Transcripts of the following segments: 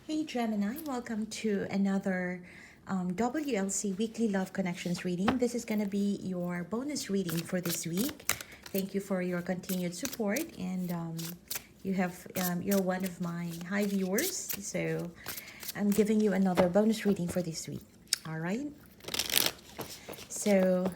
Hey Gemini, welcome to another WLC Weekly Love Connections reading. This is going to be your bonus reading for this week. Thank you for your continued support, and you're one of my high viewers, so I'm giving you another bonus reading for this week. All right. So,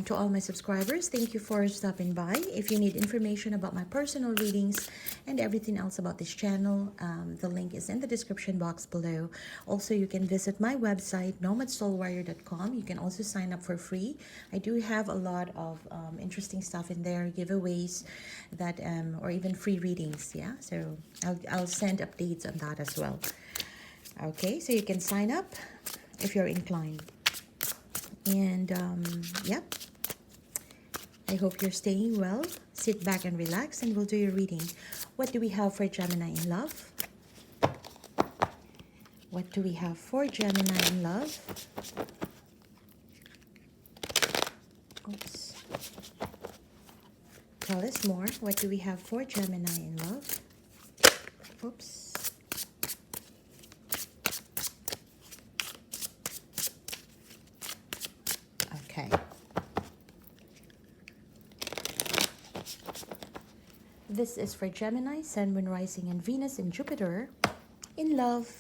to all my subscribers, thank you for stopping by. If you need information about my personal readings and everything else about this channel, the link is in the description box below. Also, you can visit my website, NomadSoulWarrior.com. You can also sign up for free. I do have a lot of interesting stuff in there, giveaways, that or even free readings. Yeah, so I'll send updates on that as well. Okay, so you can sign up if you're inclined. And yep, I hope you're staying well. Sit back and relax, and we'll do your reading. What do we have for Gemini in love? What do we have for Gemini in love? Oops. Tell us more. What do we have for Gemini in love? Oops. Okay. This is for Gemini, Sun, Moon, Rising, and Venus and Jupiter. In love,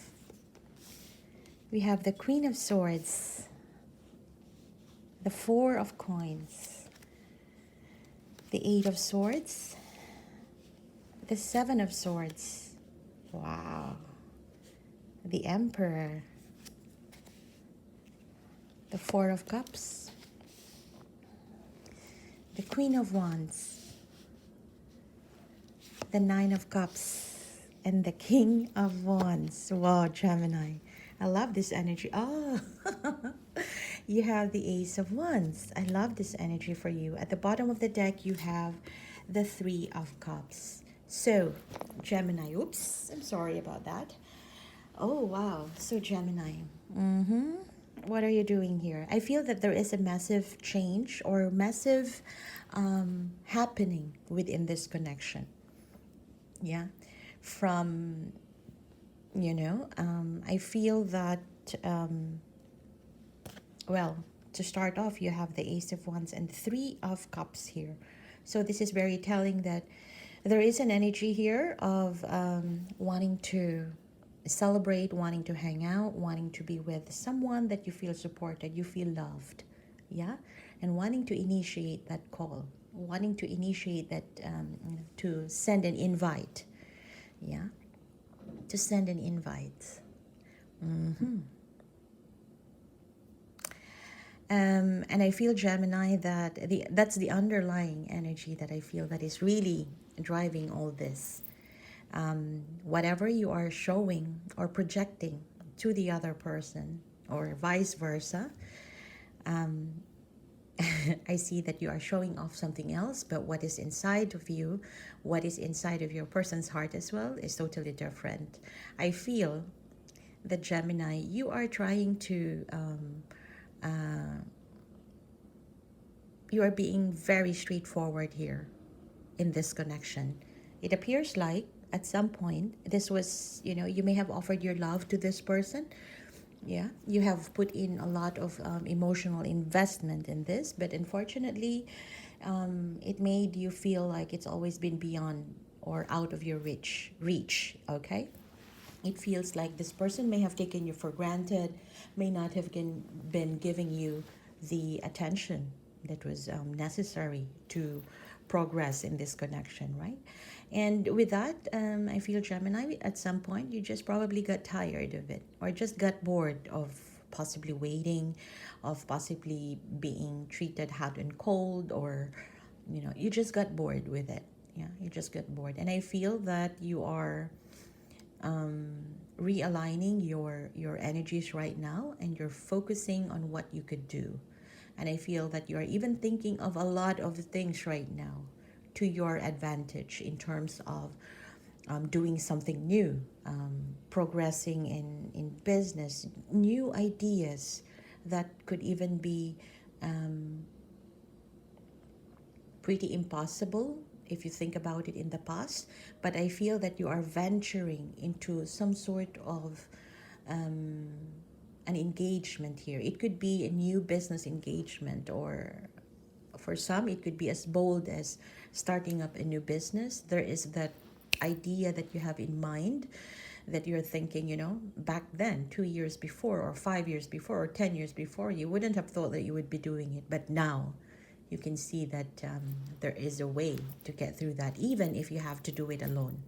we have the Queen of Swords, the Four of Coins, the Eight of Swords, the Seven of Swords. Wow. The Emperor, the Four of Cups, the Queen of Wands, the Nine of Cups, and the King of Wands. Wow, Gemini. I love this energy. Oh, you have the Ace of Wands. I love this energy for you. At the bottom of the deck, you have the Three of Cups. So, Gemini, oops, I'm sorry about that. Oh, wow. So, Gemini. What are you doing here? I feel that there is a massive change or massive happening within this connection. Yeah, from, I feel that, well, to start off, you have the Ace of Wands and Three of Cups here. So this is very telling that there is an energy here of wanting to celebrate, wanting to hang out, wanting to be with someone that you feel supported, you feel loved. Yeah, and wanting to initiate that call, wanting to initiate that, to send an invite. Yeah, to send an invite. And I feel, Gemini, that that's the underlying energy that I feel that is really driving all this. Whatever you are showing or projecting to the other person, or vice versa, I see that you are showing off something else, but what is inside of you, what is inside of your person's heart as well, is totally different. I feel that, Gemini, you are trying to, you are being very straightforward here in this connection. It appears like at some point, this was, you may have offered your love to this person. Yeah, you have put in a lot of emotional investment in this, but unfortunately, it made you feel like it's always been beyond or out of your reach, okay? It feels like this person may have taken you for granted, may not have been giving you the attention that was necessary to progress in this connection, right? And with that, I feel, Gemini, at some point you just probably got tired of it, or just got bored of possibly waiting, of possibly being treated hot and cold, or you just got bored with it. Yeah, you just got bored. And I feel that you are realigning your energies right now, and you're focusing on what you could do. And I feel that you are even thinking of a lot of things right now to your advantage, in terms of doing something new, progressing in business, new ideas that could even be pretty impossible if you think about it in the past, but I feel that you are venturing into some sort of an engagement here. It could be a new business engagement, or for some, it could be as bold as starting up a new business. There is that idea that you have in mind that you're thinking, back then, 2 years before, or 5 years before, or 10 years before, you wouldn't have thought that you would be doing it. But now you can see that there is a way to get through that, even if you have to do it alone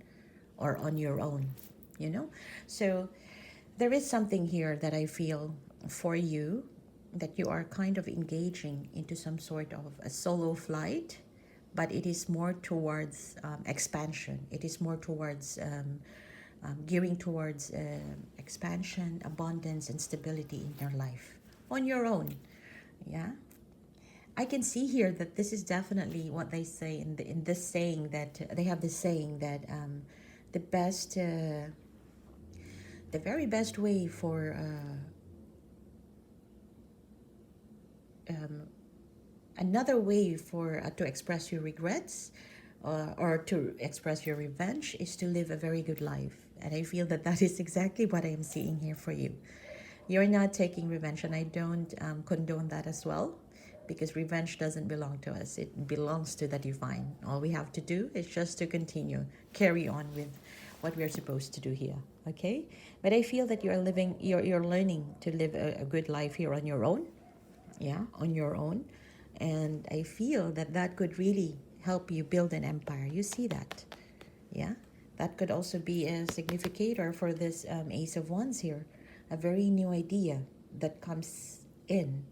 or on your own. So there is something here that I feel for you, that you are kind of engaging into some sort of a solo flight, but it is more towards expansion. It is more towards gearing towards expansion, abundance, and stability in your life on your own. Yeah. I can see here that this is definitely what they say in this saying, that they have this saying that the best, the very best way for another way for to express your regrets or to express your revenge is to live a very good life. And I feel that that is exactly what I am seeing here for you. You're not taking revenge, and I don't condone that as well, because revenge doesn't belong to us. It belongs to the divine. All we have to do is just to continue, carry on with what we're supposed to do here, okay? But I feel that you're learning to live a good life here on your own, yeah, on your own. And I feel that that could really help you build an empire. You see that, yeah? That could also be a significator for this Ace of Wands here. A very new idea that comes in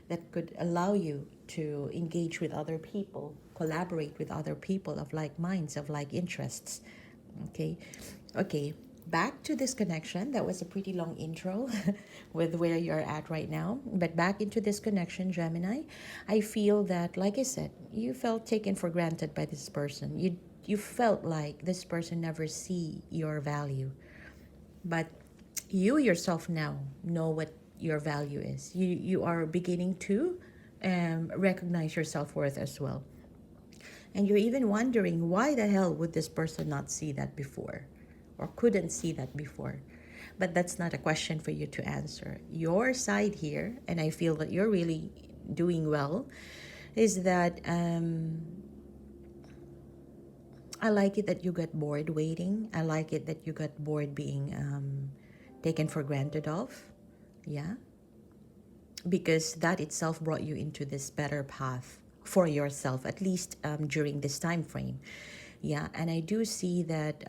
that could allow you to engage with other people, collaborate with other people of like minds, of like interests. Okay, back to this connection. That was a pretty long intro with where you're at right now. But back into this connection, Gemini, I feel that, like I said, you felt taken for granted by this person. You felt like this person never see your value. But you yourself now know what your value is. You are beginning to recognize your self-worth as well. And you're even wondering, why the hell would this person not see that before, or couldn't see that before? But that's not a question for you to answer. Your side here, and I feel that you're really doing well, is that I like it that you got bored waiting. I like it that you got bored being taken for granted of. Yeah. Because that itself brought you into this better path for yourself, at least during this time frame. Yeah. And I do see that,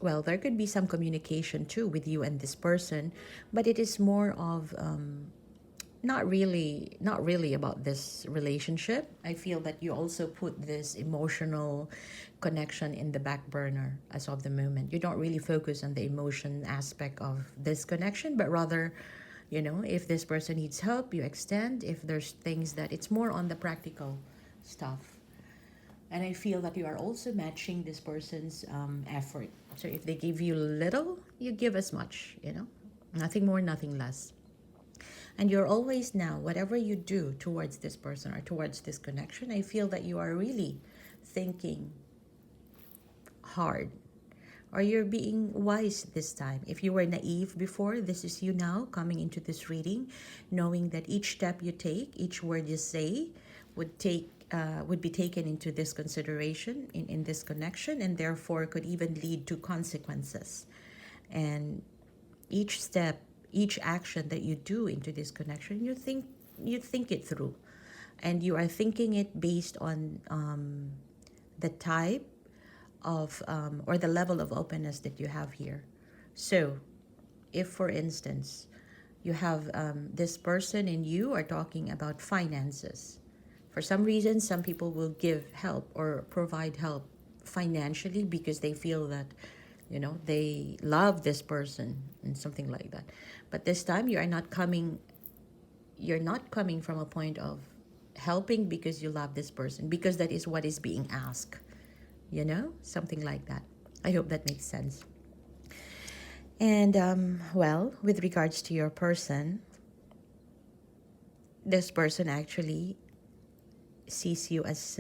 well, there could be some communication too with you and this person, but it is more of not really about this relationship. I feel that you also put this emotional connection in the back burner as of the moment. You don't really focus on the emotion aspect of this connection, but rather, if this person needs help, you extend. If there's things that it's more on the practical stuff. And I feel that you are also matching this person's effort. So if they give you little, you give as much, nothing more, nothing less. And you're always now, whatever you do towards this person or towards this connection, I feel that you are really thinking hard, or you're being wise this time. If you were naive before, this is you now coming into this reading, knowing that each step you take, each word you say would be taken into this consideration in this connection, and therefore could even lead to consequences. And each step, each action that you do into this connection, you think it through, and you are thinking it based on the type of or the level of openness that you have here. So if, for instance, you have this person and you are talking about finances, for some reason some people will give help or provide help financially because they feel that they love this person and something like that. But this time you're not coming from a point of helping because you love this person, because that is what is being asked, something like that. I hope that makes sense. And well, with regards to your person, this person actually sees you as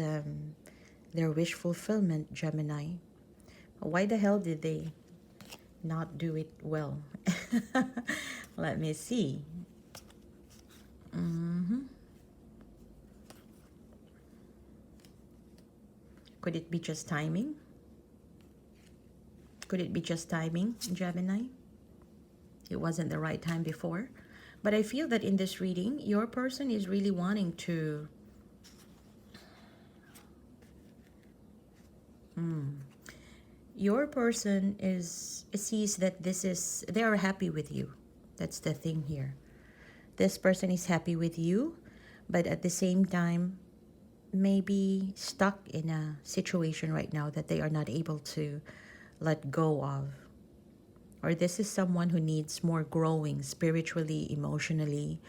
their wish fulfillment, Gemini. Why the hell did they not do it well? Let me see. Could it be just timing? Could it be just timing, Gemini? It wasn't the right time before. But I feel that in this reading, your person is really wanting to... Your person sees that they are happy with you. That's the thing here. This person is happy with you, but at the same time, maybe stuck in a situation right now that they are not able to let go of. Or this is someone who needs more growing spiritually, emotionally,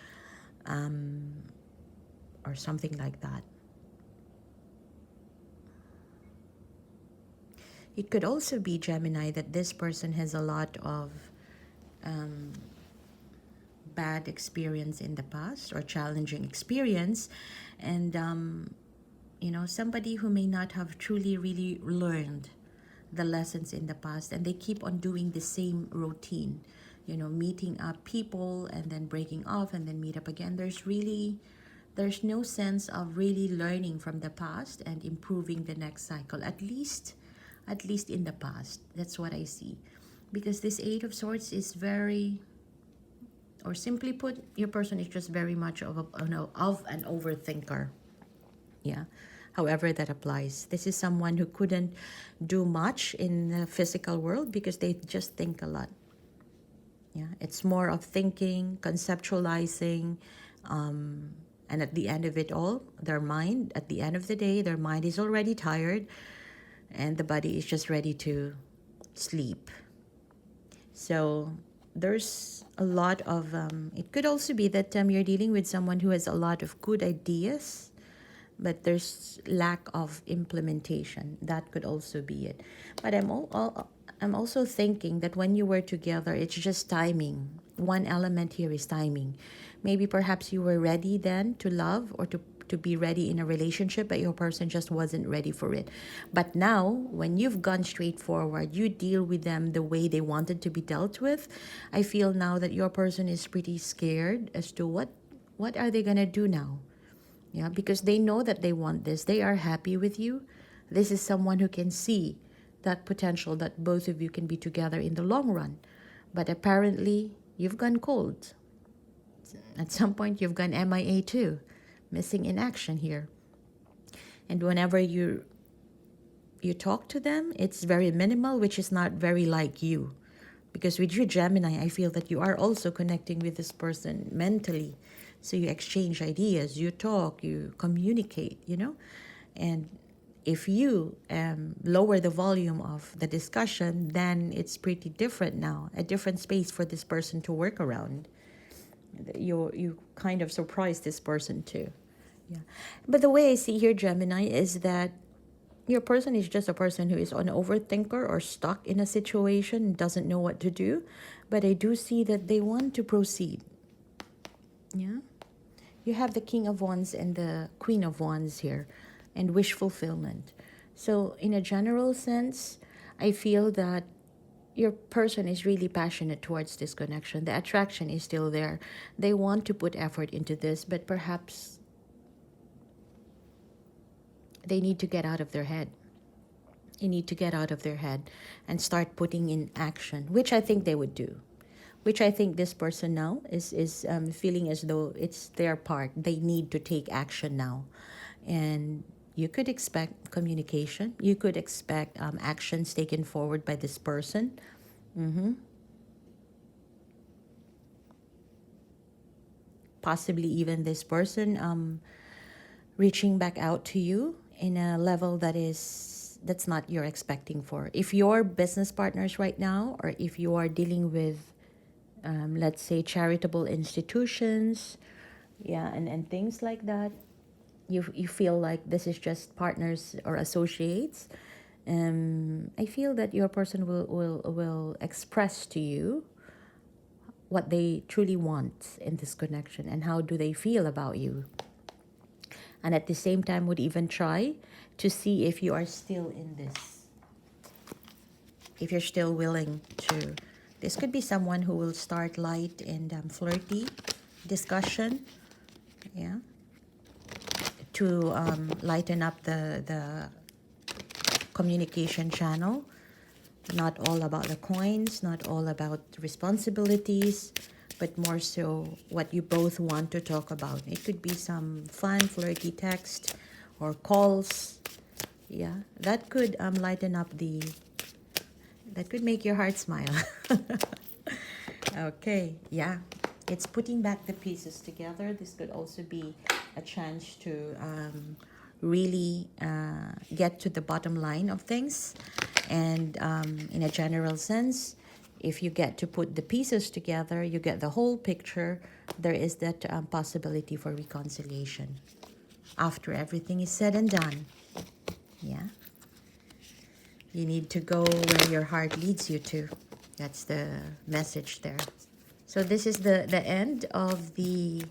or something like that. It could also be, Gemini, that this person has a lot of bad experience in the past or challenging experience, and somebody who may not have truly really learned the lessons in the past, and they keep on doing the same routine, meeting up people and then breaking off and then meet up again. There's no sense of really learning from the past and improving the next cycle, at least in the past. That's what I see, because this Eight of Swords is very, or simply put, your person is just very much of an overthinker. Yeah, however that applies. This is someone who couldn't do much in the physical world because they just think a lot. Yeah, it's more of thinking, conceptualizing, and at the end of it all, at the end of the day, their mind is already tired and the body is just ready to sleep. So there's a lot of, it could also be that you're dealing with someone who has a lot of good ideas, but there's lack of implementation. That could also be it. But I'm also thinking that when you were together, it's just timing. One element here is timing. Maybe perhaps you were ready then to love or to be ready in a relationship, but your person just wasn't ready for it. But now, when you've gone straight forward, you deal with them the way they wanted to be dealt with. I feel now that your person is pretty scared as to what are they gonna do now. Yeah, because they know that they want this. They are happy with you. This is someone who can see that potential that both of you can be together in the long run. But apparently, you've gone cold. At some point, you've gone MIA too. Missing in action here. And whenever you talk to them, it's very minimal, which is not very like you. Because with you, Gemini, I feel that you are also connecting with this person mentally. So you exchange ideas, you talk, you communicate, And if you lower the volume of the discussion, then it's pretty different now. A different space for this person to work around. You kind of surprise this person too. Yeah. But the way I see here, Gemini, is that your person is just a person who is an overthinker or stuck in a situation, doesn't know what to do. But I do see that they want to proceed. Yeah. You have the King of Wands and the Queen of Wands here, and wish fulfillment. So in a general sense, I feel that your person is really passionate towards this connection. The attraction is still there. They want to put effort into this, but perhaps they need to get out of their head. They need to get out of their head and start putting in action, which I think they would do. Which I think this person now is feeling as though it's their part. They need to take action now. And you could expect communication. You could expect actions taken forward by this person. Possibly even this person reaching back out to you in a level that's not you're expecting for. If you're business partners right now, or if you are dealing with let's say charitable institutions, and things like that, you feel like this is just partners or associates. I feel that your person will express to you what they truly want in this connection and how do they feel about you. And at the same time would even try to see if you are still in this. If you're still willing to. This could be someone who will start light and flirty discussion. Yeah. To lighten up the communication channel. Not all about the coins, not all about responsibilities, but more so what you both want to talk about. It could be some fun, flirty text or calls. Yeah, that could lighten up the, that could make your heart smile. Okay, yeah. It's putting back the pieces together. This could also be a chance to really get to the bottom line of things. And in a general sense, if you get to put the pieces together, you get the whole picture, there is that possibility for reconciliation after everything is said and done. Yeah. You need to go where your heart leads you to. That's the message there. So this is the end of the,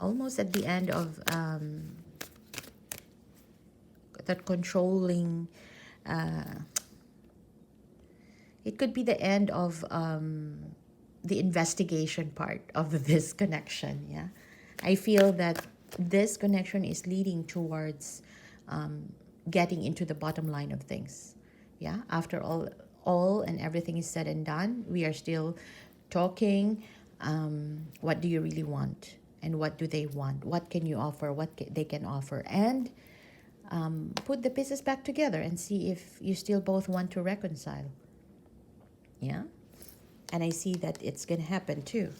almost at the end of that controlling, it could be the end of the investigation part of this connection. Yeah, I feel that this connection is leading towards getting into the bottom line of things. Yeah, after all and everything is said and done, we are still talking. What do you really want, and what do they want? What can you offer? They can offer, and put the pieces back together and see if you still both want to reconcile. Yeah, and I see that it's gonna happen too.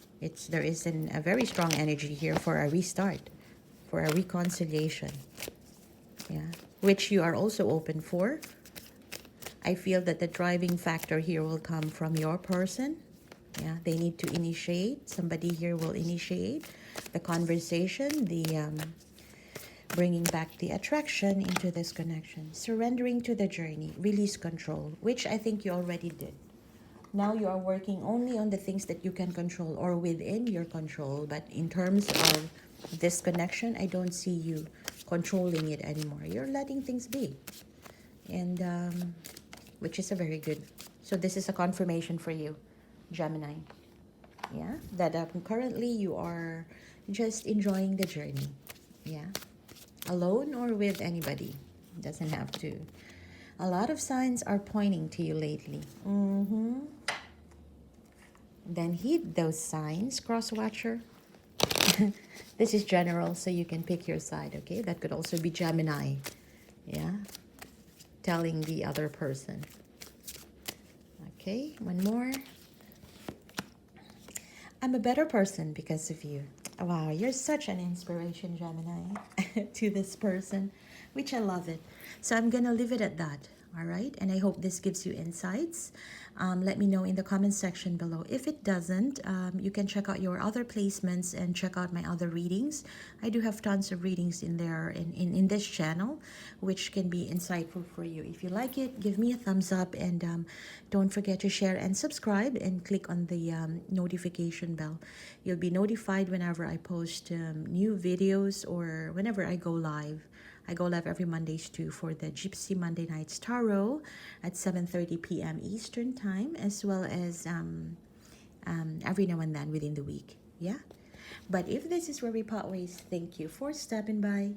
There is a very strong energy here for a restart, for a reconciliation. Yeah, which you are also open for. I feel that the driving factor here will come from your person. Yeah, they need to initiate. Somebody here will initiate the conversation, the bringing back the attraction into this connection, surrendering to the journey, release control, which I think you already did. Now you are working only on the things that you can control or within your control. But in terms of this connection, I don't see you controlling it anymore. You're letting things be. And which is a very good. So this is a confirmation for you, Gemini. Yeah, that currently you are just enjoying the journey. Yeah, alone or with anybody. Doesn't have to. A lot of signs are pointing to you lately. Then heed those signs, cross watcher. This is general, so you can pick your side, okay? That could also be Gemini. Yeah, telling the other person. Okay, one more. I'm a better person because of you. Wow, you're such an inspiration, Gemini, to this person, which I love it. So I'm gonna leave it at that. All right, and I hope this gives you insights. Let me know in the comment section below. If it doesn't, you can check out your other placements and check out my other readings. I do have tons of readings in there in this channel, which can be insightful for you. If you like it, give me a thumbs up, and don't forget to share and subscribe and click on the notification bell. You'll be notified whenever I post new videos or whenever I go live. I go live every Mondays too for the Gypsy Monday Nights Tarot at 7:30 p.m. Eastern Time, as well as every now and then within the week. Yeah? But if this is where we part ways, thank you for stopping by.